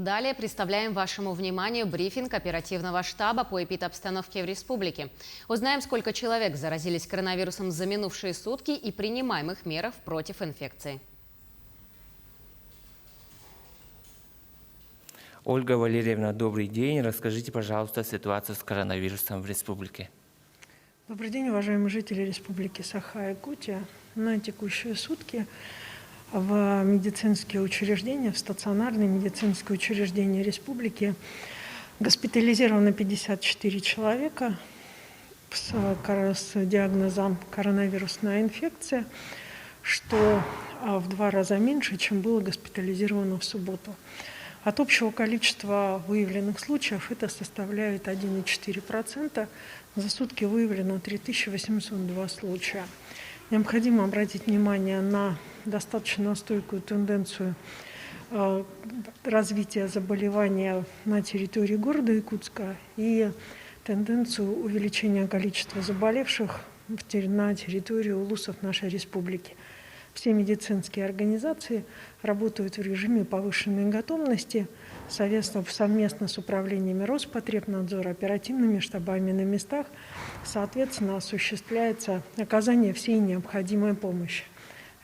Далее представляем вашему вниманию брифинг оперативного штаба по эпидобстановке в республике. Узнаем, сколько человек заразились коронавирусом за минувшие сутки и принимаемых мерах против инфекции. Ольга Валерьевна, добрый день. Расскажите, пожалуйста, ситуацию с коронавирусом в республике. Добрый день, уважаемые жители Республики Саха-Якутия. На текущие сутки в медицинские учреждения, в стационарные медицинские учреждения республики госпитализировано 54 человека с диагнозом коронавирусная инфекция, что в 2 раза меньше, чем было госпитализировано в субботу. От общего количества выявленных случаев это составляет 1,4%. За сутки выявлено 3802 случая. Необходимо обратить внимание на достаточно стойкую тенденцию развития заболевания на территории города Якутска и тенденцию увеличения количества заболевших на территории улусов нашей республики. Все медицинские организации работают в режиме повышенной готовности, совместно с управлениями Роспотребнадзора, оперативными штабами на местах, соответственно, осуществляется оказание всей необходимой помощи.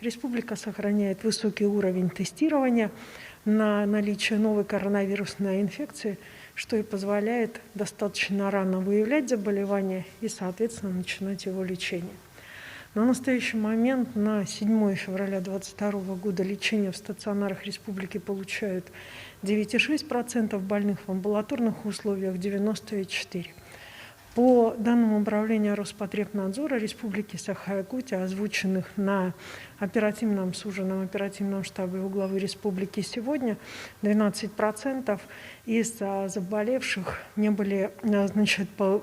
Республика сохраняет высокий уровень тестирования на наличие новой коронавирусной инфекции, что и позволяет достаточно рано выявлять заболевание и, соответственно, начинать его лечение. На настоящий момент, на 7 февраля 2022 года, лечение в стационарах республики получают 9,6% больных, в амбулаторных условиях 94%. По данным управления Роспотребнадзора Республики Саха-Якутия, озвученных на суженном оперативном штабе у главы республики сегодня, 12% из заболевших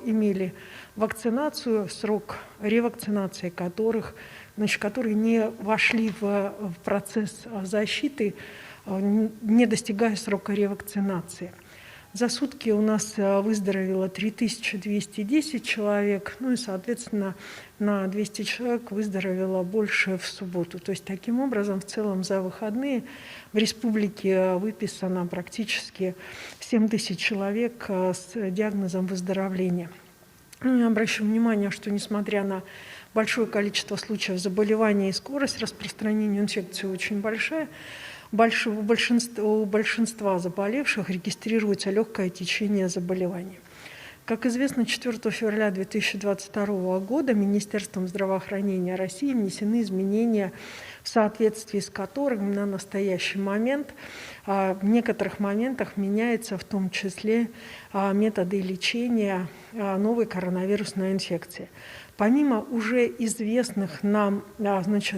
имели вакцинацию, срок ревакцинации которые не вошли в процесс защиты, не достигая срока ревакцинации. За сутки у нас выздоровело 3210 человек, и, соответственно, на 200 человек выздоровело больше в субботу. То есть, таким образом, в целом за выходные в республике выписано практически 7000 человек с диагнозом выздоровления. Я обращу внимание, что несмотря на большое количество случаев заболевания и скорость распространения инфекции очень большая, у большинства заболевших регистрируется легкое течение заболевания. Как известно, 4 февраля 2022 года Министерством здравоохранения России внесены изменения, в соответствии с которыми на настоящий момент в некоторых моментах меняются в том числе методы лечения новой коронавирусной инфекции. Помимо уже известных нам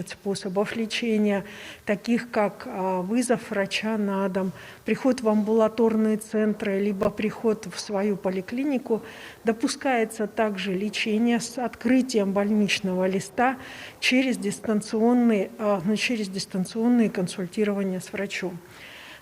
способов лечения, таких как вызов врача на дом, приход в амбулаторные центры, либо приход в свою поликлинику, допускается также лечение с открытием больничного листа через дистанционные консультирования с врачом.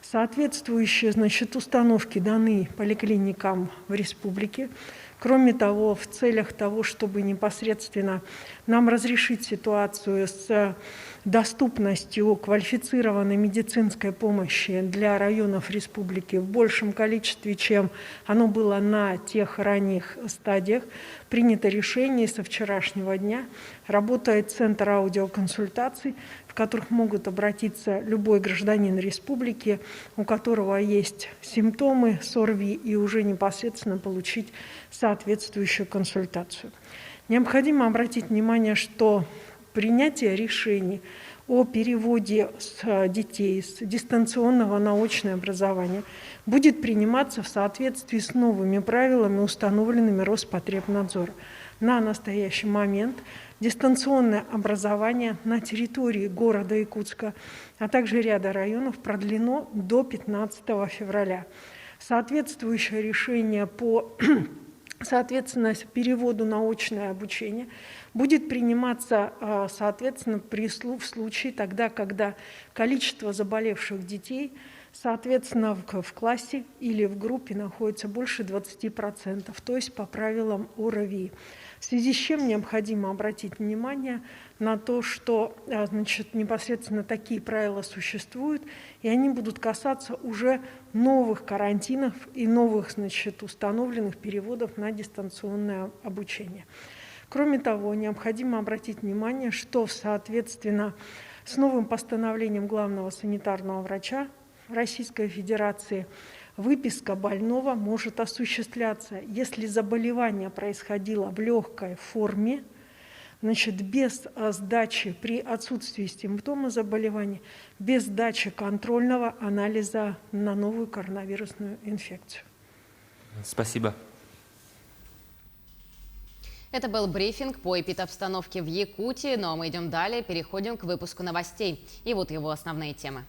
Соответствующие установки даны поликлиникам в республике. Кроме того, в целях того, чтобы непосредственно нам разрешить ситуацию с доступностью квалифицированной медицинской помощи для районов республики в большем количестве, чем оно было на тех ранних стадиях, принято решение со вчерашнего дня. Работает центр аудиоконсультаций, в которых могут обратиться любой гражданин республики, у которого есть симптомы СОРВИ, и уже непосредственно получить соответствующую консультацию. Необходимо обратить внимание, что принятие решений о переводе детей с дистанционного на очное образование будет приниматься в соответствии с новыми правилами, установленными Роспотребнадзором. На настоящий момент дистанционное образование на территории города Якутска, а также ряда районов продлено до 15 февраля. Соответствующее решение по переводу на очное обучение будет приниматься, в случае тогда, когда количество заболевших детей Соответственно, в классе или в группе находится больше 20%, то есть по правилам ОРВИ. В связи с чем необходимо обратить внимание на то, что непосредственно такие правила существуют, и они будут касаться уже новых карантинов и новых установленных переводов на дистанционное обучение. Кроме того, необходимо обратить внимание, что соответственно с новым постановлением главного санитарного врача Российской Федерации выписка больного может осуществляться, если заболевание происходило в легкой форме, без сдачи при отсутствии симптома заболевания, без сдачи контрольного анализа на новую коронавирусную инфекцию. Спасибо. Это был брифинг по эпидобстановке в Якутии, но мы идем далее, переходим к выпуску новостей. И вот его основные темы.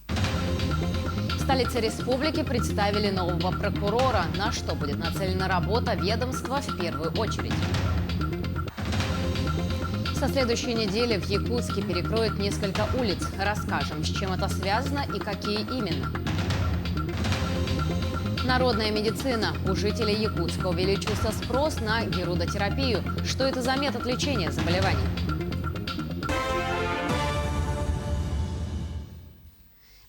В столице республики представили нового прокурора. На что будет нацелена работа ведомства в первую очередь? Со следующей недели в Якутске перекроют несколько улиц. Расскажем, с чем это связано и какие именно. Народная медицина. У жителей Якутска увеличился спрос на герудотерапию. Что это за метод лечения заболеваний?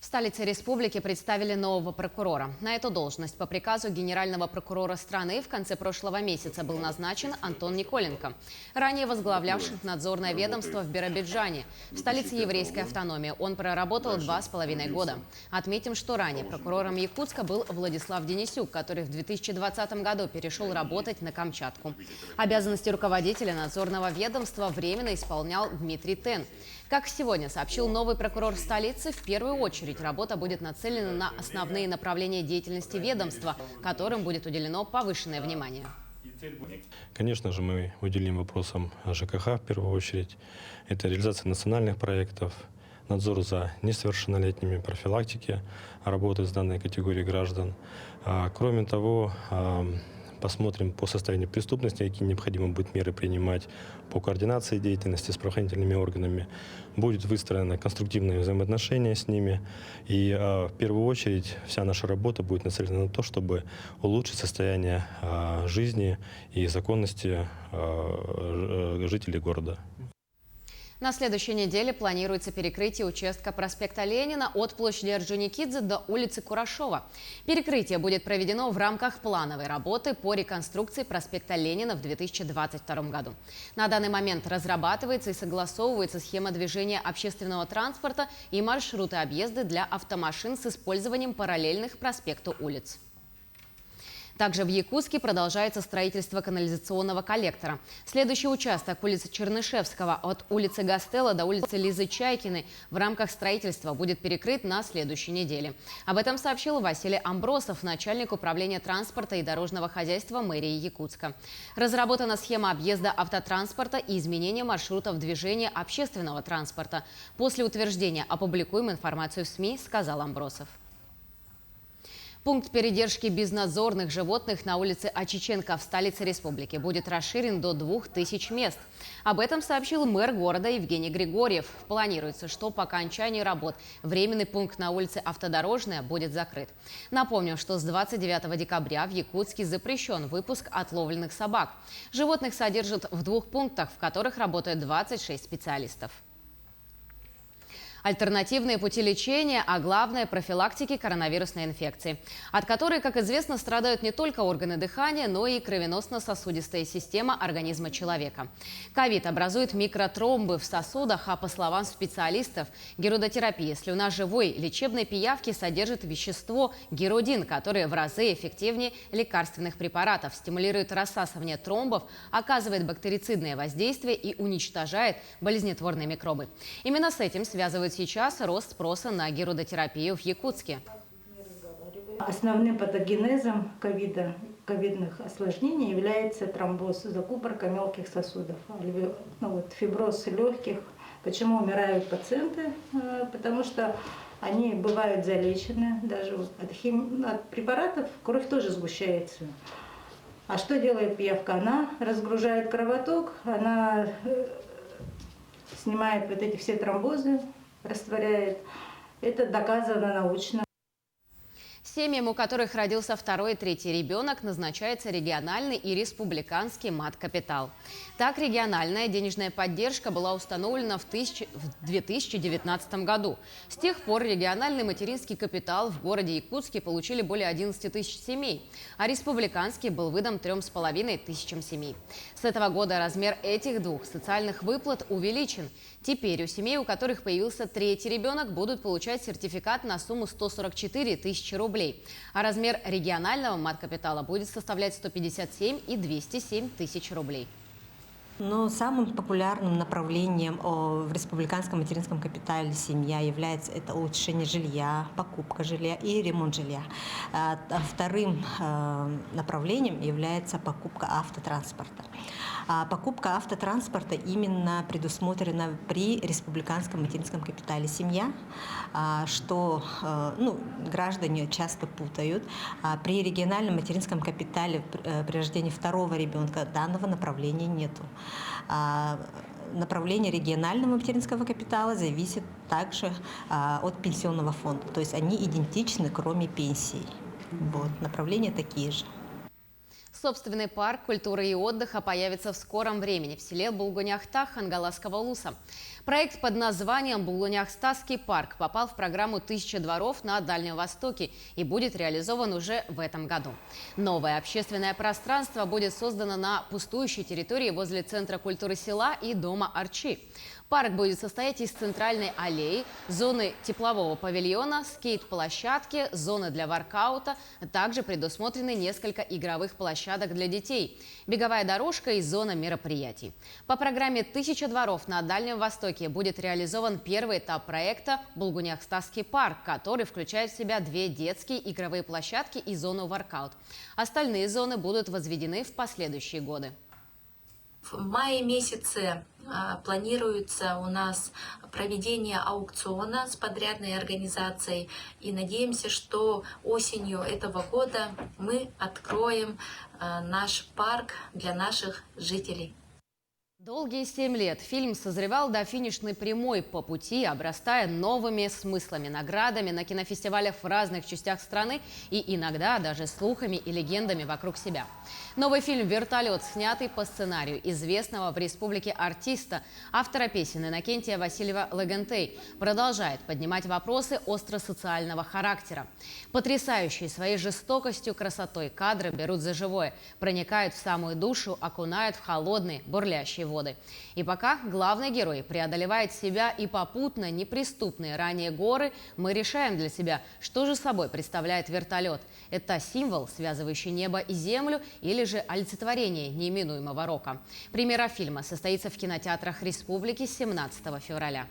В столице республики представили нового прокурора. На эту должность по приказу генерального прокурора страны в конце прошлого месяца был назначен Антон Николенко, ранее возглавлявший надзорное ведомство в Биробиджане. В столице еврейской автономии он проработал 2,5 года. Отметим, что ранее прокурором Якутска был Владислав Денисюк, который в 2020 году перешел работать на Камчатку. Обязанности руководителя надзорного ведомства временно исполнял Дмитрий Тен. Как сегодня сообщил новый прокурор столицы, в первую очередь работа будет нацелена на основные направления деятельности ведомства, которым будет уделено повышенное внимание. Конечно же, мы уделим вопросам ЖКХ в первую очередь. Это реализация национальных проектов, надзор за несовершеннолетними, профилактики работы с данной категорией граждан. Кроме того, посмотрим по состоянию преступности, какие необходимо будет меры принимать по координации деятельности с правоохранительными органами. Будет выстроено конструктивные взаимоотношения с ними. И в первую очередь вся наша работа будет нацелена на то, чтобы улучшить состояние жизни и законности жителей города. На следующей неделе планируется перекрытие участка проспекта Ленина от площади Орджоникидзе до улицы Курашова. Перекрытие будет проведено в рамках плановой работы по реконструкции проспекта Ленина в 2022 году. На данный момент разрабатывается и согласовывается схема движения общественного транспорта и маршруты объезда для автомашин с использованием параллельных проспекту улиц. Также в Якутске продолжается строительство канализационного коллектора. Следующий участок улицы Чернышевского от улицы Гастелло до улицы Лизы Чайкиной в рамках строительства будет перекрыт на следующей неделе. Об этом сообщил Василий Амбросов, начальник управления транспорта и дорожного хозяйства мэрии Якутска. Разработана схема объезда автотранспорта и изменения маршрутов движения общественного транспорта. После утверждения опубликуем информацию в СМИ, сказал Амбросов. Пункт передержки безнадзорных животных на улице Очиченко в столице республики будет расширен до 2000 мест. Об этом сообщил мэр города Евгений Григорьев. Планируется, что по окончании работ временный пункт на улице Автодорожная будет закрыт. Напомним, что с 29 декабря в Якутске запрещен выпуск отловленных собак. Животных содержат в 2 пунктах, в которых работают 26 специалистов. Альтернативные пути лечения, а главное – профилактики коронавирусной инфекции, от которой, как известно, страдают не только органы дыхания, но и кровеносно-сосудистая система организма человека. ковид образует микротромбы в сосудах, а по словам специалистов, герудотерапия слюноживой лечебной пиявки содержит вещество герудин, которое в разы эффективнее лекарственных препаратов, стимулирует рассасывание тромбов, оказывает бактерицидное воздействие и уничтожает болезнетворные микробы. Именно с этим связывают сейчас рост спроса на герудотерапию в Якутске. Основным патогенезом ковидных осложнений является тромбоз, закупорка мелких сосудов, фиброз легких. Почему умирают пациенты? Потому что они бывают залечены, даже от препаратов кровь тоже сгущается. А что делает пиявка? Она разгружает кровоток, она снимает вот эти все тромбозы, растворяет. Это доказано научно. Семьям, у которых родился второй и третий ребенок, назначается региональный и республиканский мат-капитал. Так, региональная денежная поддержка была установлена в 2019 году. С тех пор региональный материнский капитал в городе Якутске получили более 11 тысяч семей, а республиканский был выдан 3,5 тысячам семей. С этого года размер этих двух социальных выплат увеличен. Теперь у семей, у которых появился третий ребенок, будут получать сертификат на сумму 144 тысячи рублей. А размер регионального мат-капитала будет составлять 157 и 207 тысяч рублей. Но самым популярным направлением в республиканском материнском капитале «Семья» является это улучшение жилья, покупка жилья и ремонт жилья. Вторым направлением является покупка автотранспорта. Покупка автотранспорта именно предусмотрена при республиканском материнском капитале «Семья», что граждане часто путают. При региональном материнском капитале при рождении второго ребенка данного направления нету. Направление регионального материнского капитала зависит также от пенсионного фонда. То есть они идентичны, кроме пенсий. Направления такие же. Собственный парк культуры и отдыха появится в скором времени в селе Булгуняхтах Хангаласского улуса. Проект под названием «Булгуняхтасский парк» попал в программу «1000 дворов» на Дальнем Востоке и будет реализован уже в этом году. Новое общественное пространство будет создано на пустующей территории возле Центра культуры села и дома Арчи. Парк будет состоять из центральной аллеи, зоны теплового павильона, скейт-площадки, зоны для воркаута. Также предусмотрены несколько игровых площадок для детей, беговая дорожка и зона мероприятий. По программе «1000 дворов» на Дальнем Востоке будет реализован первый этап проекта «Булгуняхтасский парк», который включает в себя 2 детские игровые площадки и зону воркаут. Остальные зоны будут возведены в последующие годы. В мае месяце планируется у нас проведение аукциона с подрядной организацией. И надеемся, что осенью этого года мы откроем наш парк для наших жителей. Долгие 7 лет фильм созревал до финишной прямой по пути, обрастая новыми смыслами, наградами на кинофестивалях в разных частях страны и иногда даже слухами и легендами вокруг себя. Новый фильм «Вертолет», снятый по сценарию известного в республике артиста, автора песен Иннокентия Васильева Легентей, продолжает поднимать вопросы остро-социального характера. Потрясающие своей жестокостью, красотой кадры берут за живое, проникают в самую душу, окунают в холодные, бурлящие воды. И пока главный герой преодолевает себя и попутно неприступные ранее горы, мы решаем для себя, что же собой представляет вертолет. Это символ, связывающий небо и землю, или же олицетворение неименуемого рока. Премьера фильма состоится в кинотеатрах республики 17 февраля.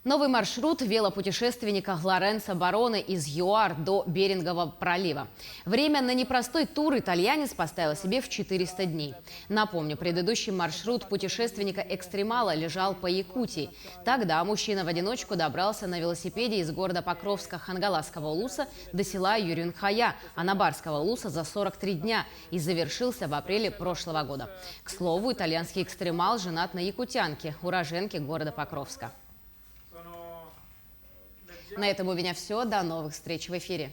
Новый маршрут велопутешественника Лоренцо Бароне из ЮАР до Берингового пролива. Время на непростой тур итальянец поставил себе в 400 дней. Напомню, предыдущий маршрут путешественника-экстремала лежал по Якутии. Тогда мужчина в одиночку добрался на велосипеде из города Покровска Хангаласского улуса до села Юрюнхая Анабарского улуса за 43 дня и завершился в апреле прошлого года. К слову, итальянский экстремал женат на якутянке, уроженке города Покровска. На этом у меня все. До новых встреч в эфире.